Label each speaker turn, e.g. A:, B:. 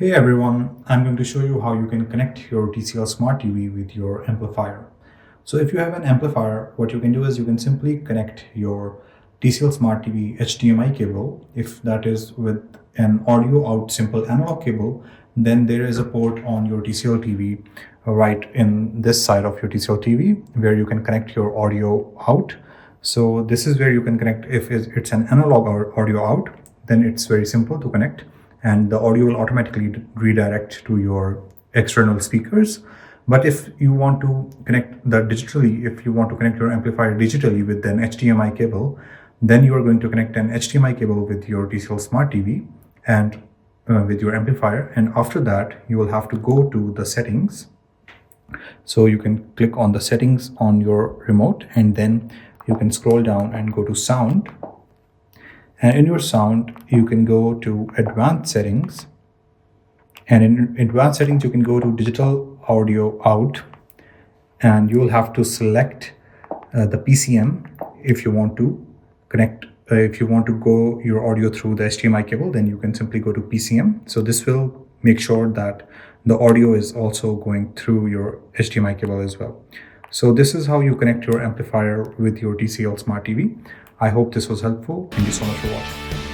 A: Hey everyone, I'm going to show you how you can connect your TCL Smart TV with your amplifier. So if you have an amplifier, what you can do is you can simply connect your TCL Smart TV HDMI cable. If that is with an audio out simple analog cable, then there is a port on your TCL TV right in this side of your TCL TV where you can connect your audio out. So this is where you can connect. If it's an analog or audio out, then it's very simple to connect and the audio will automatically redirect to your external speakers. But if you want to connect that digitally, if you want to connect your amplifier digitally with an HDMI cable, then you are going to connect an HDMI cable with your TCL Smart TV and with your amplifier. And after that, you will have to go to the settings. So you can click on the settings on your remote and then you can scroll down and go to sound. And in your sound, you can go to advanced settings. And in advanced settings, you can go to digital audio out. And you will have to select the PCM if you want to connect. If you want to go your audio through the HDMI cable, then you can simply go to PCM. So this will make sure that the audio is also going through your HDMI cable as well. So this is how you connect your amplifier with your TCL Smart TV. I hope this was helpful. Thank you so much for watching.